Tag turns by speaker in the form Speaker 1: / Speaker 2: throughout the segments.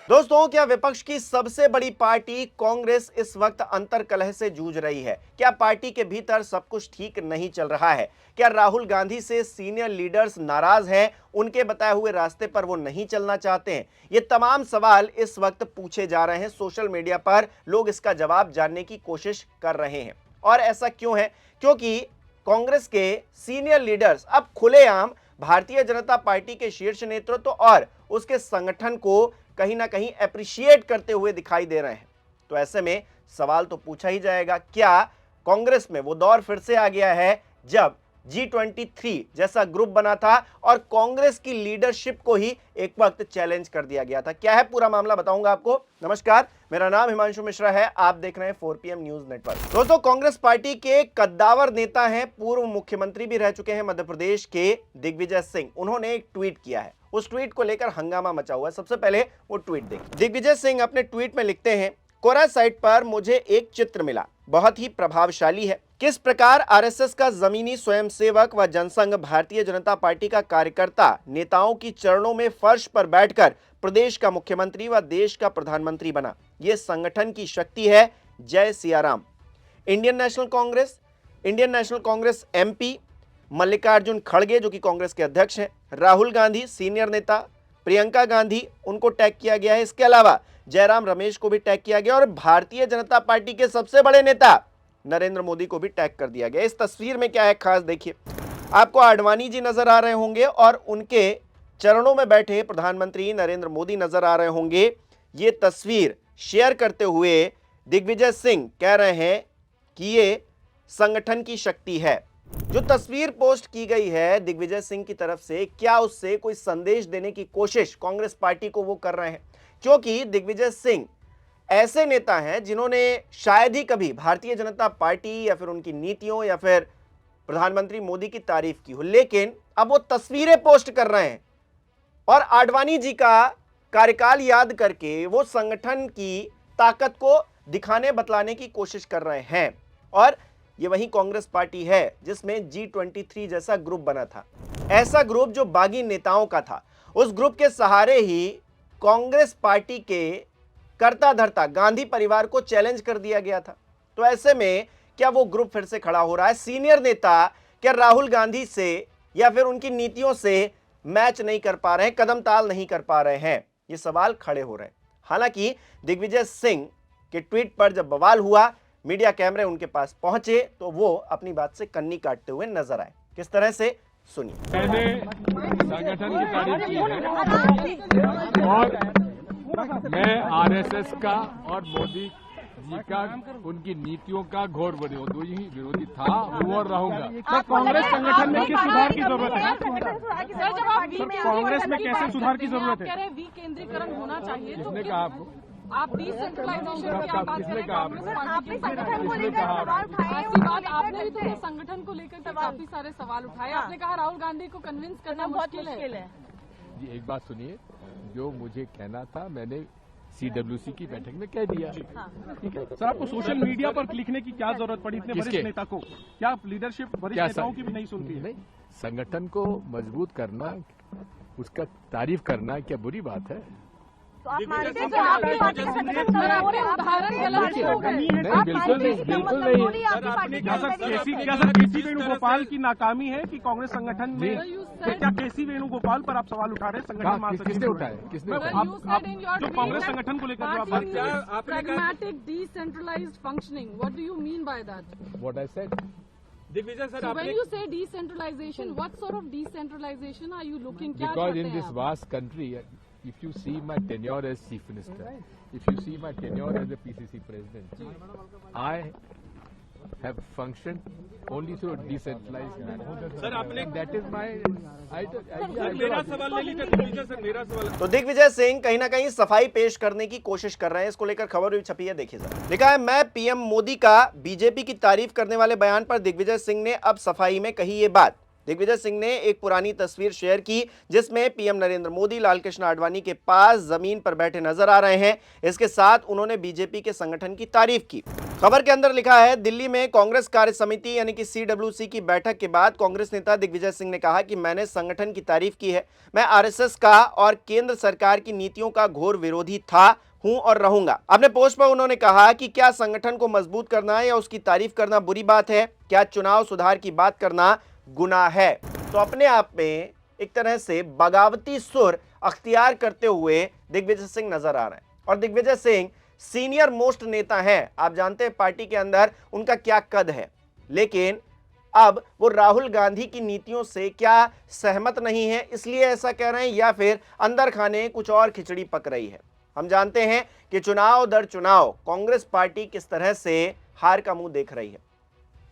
Speaker 1: दोस्तों, क्या विपक्ष की सबसे बड़ी पार्टी कांग्रेस इस वक्त अंतर्कलह से जूझ रही है? क्या पार्टी के भीतर सब कुछ ठीक नहीं चल रहा है? क्या राहुल गांधी से सीनियर लीडर्स नाराज हैं, उनके बताए हुए रास्ते पर वो नहीं चलना चाहते हैं? ये तमाम सवाल इस वक्त पूछे जा रहे हैं। सोशल मीडिया पर लोग इसका जवाब जानने की कोशिश कर रहे हैं। और ऐसा क्यों है? क्योंकि कांग्रेस के सीनियर लीडर्स अब खुलेआम भारतीय जनता पार्टी के शीर्ष नेतृत्व और उसके संगठन को कहीं ना कहीं अप्रिशिएट करते हुए दिखाई दे रहे हैं। तो ऐसे में सवाल तो पूछा ही जाएगा, क्या कांग्रेस में वो दौर फिर से आ गया है जब G23 जैसा ग्रुप बना था और कांग्रेस की लीडरशिप को ही एक वक्त चैलेंज कर दिया गया था? क्या है पूरा मामला, बताऊंगा आपको। नमस्कार, मेरा नाम हिमांशु मिश्रा है, आप देख रहे हैं 4PM न्यूज नेटवर्क। दोस्तों, कांग्रेस पार्टी के कद्दावर नेता हैं, पूर्व मुख्यमंत्री भी रह चुके हैं मध्य प्रदेश के दिग्विजय सिंह। उन्होंने एक ट्वीट किया है, उस ट्वीट को लेकर हंगामा मचा हुआ है। सबसे पहले वो ट्वीट देखिए। दिग्विजय सिंह अपने ट्वीट में लिखते हैं, कोरा साइट पर मुझे एक चित्र मिला, बहुत ही प्रभावशाली है। किस प्रकार आरएसएस का जमीनी स्वयंसेवक व जनसंघ भारतीय जनता पार्टी का कार्यकर्ता नेताओं की चरणों में फर्श पर बैठकर प्रदेश का मुख्यमंत्री व देश का प्रधानमंत्री बना। यह संगठन की शक्ति है। जय Siya Ram. Indian national Congress MP Mallikarjun खड़गे, जो कि कांग्रेस के अध्यक्ष हैं, राहुल गांधी सीनियर नेता, प्रियंका गांधी, उनको टैग किया गया है। इसके अलावा जयराम रमेश को भी टैग किया गया और भारतीय जनता पार्टी के सबसे बड़े नेता नरेंद्र मोदी को भी टैग कर दिया गया। इस तस्वीर में क्या है खास, देखिए। आपको आडवाणी जी नजर आ रहे होंगे और उनके चरणों में बैठे प्रधानमंत्री नरेंद्र मोदी नजर आ रहे होंगे। ये तस्वीर शेयर करते हुए दिग्विजय सिंह कह रहे हैं कि ये संगठन की शक्ति है। जो तस्वीर पोस्ट की गई है दिग्विजय सिंह की तरफ से, क्या उससे कोई संदेश देने की कोशिश कांग्रेस पार्टी को वो कर रहे हैं? क्योंकि दिग्विजय सिंह ऐसे नेता हैं जिन्होंने शायद ही कभी भारतीय जनता पार्टी या फिर उनकी नीतियों या फिर प्रधानमंत्री मोदी की तारीफ की हो, लेकिन अब वो तस्वीरें पोस्ट कर रहे हैं और आडवाणी जी का कार्यकाल याद करके वो संगठन की ताकत को दिखाने बतलाने की कोशिश कर रहे हैं। और ये वही कांग्रेस पार्टी है जिसमें G23 जैसा ग्रुप बना था, ऐसा ग्रुप जो बागी नेताओं का था। उस ग्रुप के सहारे ही कांग्रेस पार्टी के करता धरता गांधी परिवार को चैलेंज कर दिया गया था। तो ऐसे में क्या वो ग्रुप फिर से खड़ा हो रहा है? सीनियर नेता क्या राहुल गांधी से या फिर उनकी नीतियों से मैच नहीं कर पा रहे हैं, कदम ताल नहीं कर पा रहे हैं? ये सवाल खड़े हो रहे हैं। हालांकि दिग्विजय सिंह के ट्वीट पर जब बवाल हुआ, मीडिया कैमरे उनके पास पहुंचे तो वो अपनी बात से कन्नी काटते हुए नजर आए। किस तरह से, सुनिए।
Speaker 2: मैंने संगठन की तारीफ की है और मैं आरएसएस का और मोदी जी का, उनकी नीतियों का घोर विरोधी था, हूँ और रहूंगा।
Speaker 3: कांग्रेस संगठन में किस सुधार की जरूरत है? कांग्रेस में कैसे सुधार की जरूरत है?
Speaker 4: विकेंद्रीकरण होना चाहिए।
Speaker 2: किसने कहा आपको?
Speaker 4: आप डिसेंट्रलाइजेशन की बात
Speaker 2: किसने
Speaker 4: करें,
Speaker 2: कहा?
Speaker 4: आपने संगठन को लेकर सवाल उठाए। आपने भी तो संगठन को लेकर काफी सारे सवाल उठाए। आपने कहा राहुल गांधी को कन्विंस करना बहुत मुश्किल है।
Speaker 2: जी, एक बात सुनिए, जो मुझे कहना था मैंने CWC की बैठक में कह दिया। ठीक है
Speaker 3: सर, आपको सोशल मीडिया पर लिखने की क्या जरूरत पड़ी इतने वरिष्ठ नेता को? क्या लीडरशिप वरिष्ठ नेताओं की भी नहीं सुनती है?
Speaker 2: नहीं, संगठन को मजबूत करना, उसका तारीफ करना क्या बुरी बात है?
Speaker 4: आप मानते हैं कि आपकी पार्टी का संगठन खड़ा हो रहा है, उदाहरण गलत होगा।
Speaker 2: नहीं, बिल्कुल नहीं, बिल्कुल नहीं।
Speaker 3: क्या सर केसी वेणुगोपाल की नाकामी है कि कांग्रेस संगठन में? क्या केसी वेणुगोपाल पर आप सवाल उठा रहे हैं? संगठन महासचिव
Speaker 2: किसने उठाया? किसने उठाया?
Speaker 3: आप जो कांग्रेस संगठन को लेकर जो आप बात कर रहे हैं,
Speaker 4: pragmatic decentralized functioning, what do you mean by that?
Speaker 2: What I said?
Speaker 4: So when you say decentralization, what sort of decentralization are you looking? क्या
Speaker 2: Because
Speaker 4: चाहते
Speaker 2: in
Speaker 4: हैं
Speaker 2: this
Speaker 4: आप?
Speaker 2: vast country, if you see my tenure as chief minister, if you see my tenure as a PCC president, I have functioned only through a decentralized manner.
Speaker 5: Sir, आपने
Speaker 2: that is my
Speaker 5: मेरा सवाल ले लीजिए sir, मेरा सवाल।
Speaker 1: तो दिग्विजय सिंह कहीं ना कहीं सफाई पेश करने की कोशिश कर रहे हैं। इसको लेकर खबर भी छपी है, देखिए जरा। लिखा है, मैं पीएम मोदी का बीजेपी की तारीफ करने वाले बयान पर दिग्विजय सिंह ने अब सफाई में कही ये बात। दिग्विजय सिंह ने एक पुरानी तस्वीर शेयर की जिसमें पीएम नरेंद्र मोदी लाल कृष्ण आडवाणी के पास जमीन पर बैठे नजर आ रहे हैं। इसके साथ उन्होंने बीजेपी के संगठन की तारीफ की। खबर के अंदर लिखा है, दिल्ली में कांग्रेस कार्य समिति यानी कि CWC की बैठक के बाद कांग्रेस नेता दिग्विजय सिंह ने कहा कि मैंने संगठन की तारीफ की है। मैं आरएसएस का और केंद्र सरकार की नीतियों का घोर विरोधी था, हूं और रहूंगा। अपने पोस्ट पर उन्होंने कहा कि क्या संगठन को मजबूत करना या उसकी तारीफ करना बुरी बात है? क्या चुनाव सुधार की बात करना गुनाह है? तो अपने आप में एक तरह से बगावती सुर अख्तियार करते हुए दिग्विजय सिंह नजर आ रहे हैं। और दिग्विजय सिंह सीनियर मोस्ट नेता हैं। आप जानते हैं पार्टी के अंदर उनका क्या कद है, लेकिन अब वो राहुल गांधी की नीतियों से क्या सहमत नहीं है इसलिए ऐसा कह रहे हैं, या फिर अंदर खाने कुछ और खिचड़ी पक रही है। हम जानते हैं कि चुनाव दर चुनाव कांग्रेस पार्टी किस तरह से हार का मुंह देख रही है।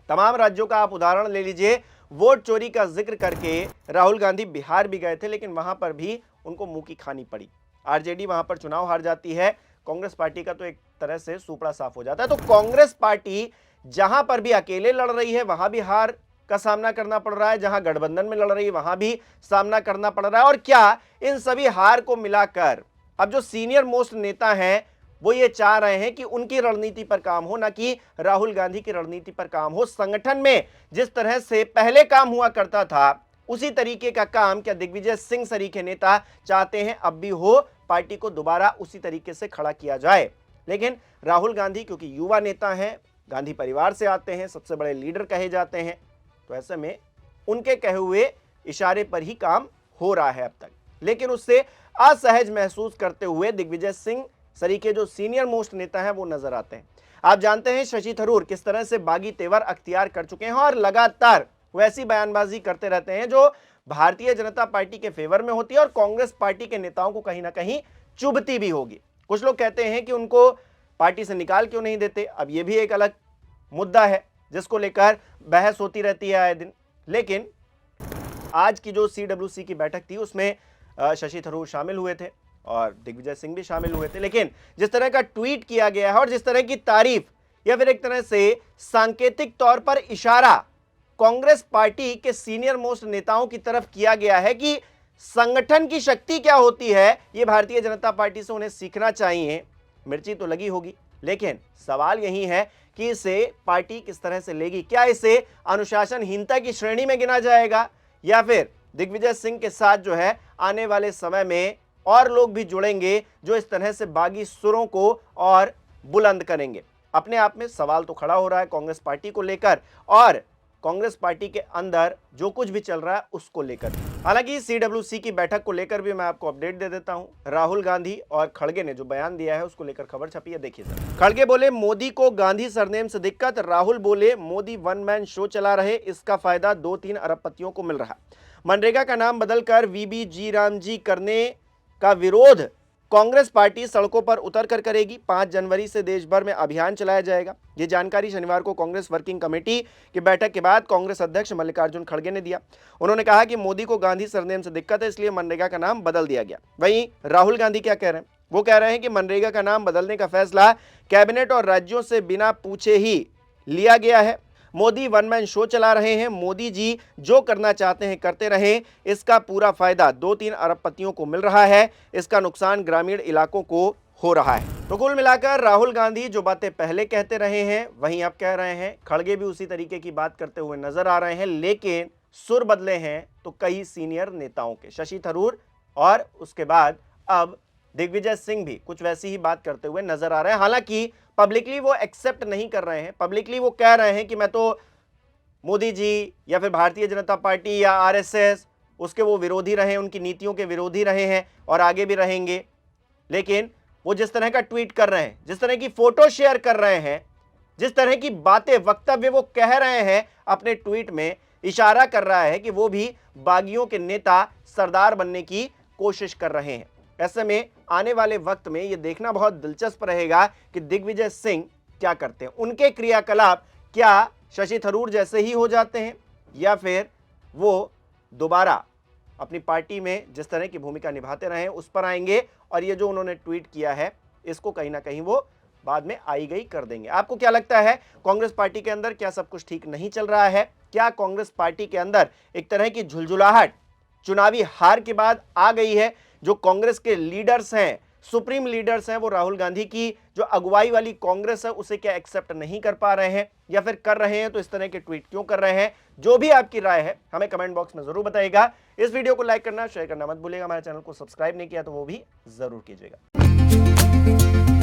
Speaker 1: तमाम राज्यों का आप उदाहरण ले लीजिए। वोट चोरी का जिक्र करके राहुल गांधी बिहार भी गए थे, लेकिन वहां पर भी उनको मुंह की खानी पड़ी। आरजेडी वहां पर चुनाव हार जाती है, कांग्रेस पार्टी का तो एक तरह से सुपड़ा साफ हो जाता है। तो कांग्रेस पार्टी जहां पर भी अकेले लड़ रही है वहां भी हार का सामना करना पड़ रहा है, जहां गठबंधन में लड़ रही है वहां भी सामना करना पड़ रहा है। और क्या इन सभी हार को मिलाकर अब जो सीनियर मोस्ट नेता हैं वो ये चाह रहे हैं कि उनकी रणनीति पर काम हो, ना कि राहुल गांधी की रणनीति पर काम हो। संगठन में जिस तरह से पहले काम हुआ करता था उसी तरीके का काम क्या दिग्विजय सिंह सरीखे नेता चाहते हैं अब भी हो, पार्टी को दोबारा उसी तरीके से खड़ा किया जाए। लेकिन राहुल गांधी क्योंकि युवा नेता हैं, गांधी परिवार से आते हैं, सबसे बड़े लीडर कहे जाते हैं, तो ऐसे में उनके कहे हुए इशारे पर ही काम हो रहा है अब तक। लेकिन उससे असहज महसूस करते हुए दिग्विजय सिंह सरीखे जो सीनियर मोस्ट नेता हैं वो नजर आते हैं। आप जानते हैं शशि थरूर किस तरह से बागी तेवर अख्तियार कर चुके हैं और लगातार वैसी बयानबाजी करते रहते हैं जो भारतीय जनता पार्टी के फेवर में होती है और कांग्रेस पार्टी के नेताओं को कहीं ना कहीं चुभती भी होगी। कुछ लोग कहते हैं कि उनको पार्टी से निकाल क्यों नहीं देते। अब यह भी एक अलग मुद्दा है जिसको लेकर बहस होती रहती है आए दिन। लेकिन आज की जो CWC की बैठक थी उसमें शशि थरूर शामिल हुए थे और दिग्विजय सिंह भी शामिल हुए थे। लेकिन जिस तरह का ट्वीट किया गया है और जिस तरह की तारीफ या फिर एक तरह से सांकेतिक तौर पर इशारा कांग्रेस पार्टी के सीनियर मोस्ट नेताओं की तरफ किया गया है कि संगठन की शक्ति क्या होती है, ये भारतीय जनता पार्टी से उन्हें सीखना चाहिए। मिर्ची तो लगी होगी, लेकिन सवाल यही है कि इसे पार्टी किस तरह से लेगी। क्या इसे अनुशासनहीनता की श्रेणी में गिना जाएगा या फिर दिग्विजय सिंह के साथ जो है आने वाले समय में और लोग भी जुड़ेंगे जो इस तरह से बागी सुरों को और बुलंद करेंगे। अपने आप में सवाल तो खड़ा हो रहा है कांग्रेस पार्टी को लेकर और कांग्रेस पार्टी के अंदर जो कुछ भी चल रहा है उसको लेकर। हालांकि CWC की बैठक को लेकर भी मैं आपको अपडेट दे देता हूं। राहुल गांधी और खड़गे ने जो बयान दिया है उसको लेकर खबर छपी है, देखिए सर। खड़गे बोले मोदी को गांधी सरनेम से दिक्कत, राहुल बोले मोदी वन मैन शो चला रहे, इसका फायदा 2-3 अरबपतियों को मिल रहा। मनरेगा का नाम बदलकर VBG रामजी करने का विरोध कांग्रेस पार्टी सड़कों पर उतर कर करेगी। 5 जनवरी से देश भर में अभियान चलाया जाएगा। ये जानकारी शनिवार को कांग्रेस वर्किंग कमेटी की बैठक के बाद कांग्रेस अध्यक्ष मल्लिकार्जुन खड़गे ने दिया। उन्होंने कहा कि मोदी को गांधी सरनेम से दिक्कत है, इसलिए मनरेगा का नाम बदल दिया गया। वहीं राहुल गांधी क्या कह रहे हैं? वो कह रहे हैं कि मनरेगा का नाम बदलने का फैसला कैबिनेट और राज्यों से बिना पूछे ही लिया गया है। मोदी वन मैन शो चला रहे हैं, मोदी जी जो करना चाहते हैं करते रहें, इसका पूरा फायदा 2-3 अरबपतियों को मिल रहा है, इसका नुकसान ग्रामीण इलाकों को हो रहा है। तो कुल मिलाकर राहुल गांधी जो बातें पहले कहते रहे हैं वहीं अब कह रहे हैं। खड़गे भी उसी तरीके की बात करते हुए नजर आ रहे हैं, लेकिन सुर बदले हैं तो कई सीनियर नेताओं के। शशि थरूर और उसके बाद अब दिग्विजय सिंह भी कुछ वैसी ही बात करते हुए नजर आ रहे हैं। हालांकि पब्लिकली वो एक्सेप्ट नहीं कर रहे हैं, पब्लिकली वो कह रहे हैं कि मैं तो मोदी जी या फिर भारतीय जनता पार्टी या RSS उसके वो विरोधी रहे, उनकी नीतियों के विरोधी रहे हैं और आगे भी रहेंगे। लेकिन वो जिस तरह का ट्वीट कर रहे हैं, जिस तरह की फोटो शेयर कर रहे हैं, जिस तरह की बातें वक्तव्य वो कह रहे हैं अपने ट्वीट में, इशारा कर रहा है कि वो भी बागियों के नेता सरदार बनने की कोशिश कर रहे हैं। ऐसे में आने वाले वक्त में ये देखना बहुत दिलचस्प रहेगा कि दिग्विजय सिंह क्या करते हैं। उनके क्रियाकलाप क्या शशि थरूर जैसे ही हो जाते हैं या फिर वो दोबारा अपनी पार्टी में जिस तरह की भूमिका निभाते रहे उस पर आएंगे और ये जो उन्होंने ट्वीट किया है इसको कहीं ना कहीं वो बाद में आई गई कर देंगे। आपको क्या लगता है, कांग्रेस पार्टी के अंदर क्या सब कुछ ठीक नहीं चल रहा है? क्या कांग्रेस पार्टी के अंदर एक तरह की झुलझुलाहट चुनावी हार के बाद आ गई है? जो कांग्रेस के लीडर्स हैं, सुप्रीम लीडर्स हैं, वो राहुल गांधी की जो अगुवाई वाली कांग्रेस है उसे क्या एक्सेप्ट नहीं कर पा रहे हैं, या फिर कर रहे हैं तो इस तरह के ट्वीट क्यों कर रहे हैं? जो भी आपकी राय है हमें कमेंट बॉक्स में जरूर बताइएगा। इस वीडियो को लाइक करना, शेयर करना मत भूलिएगा। हमारे चैनल को सब्सक्राइब नहीं किया तो वो भी जरूर कीजिएगा।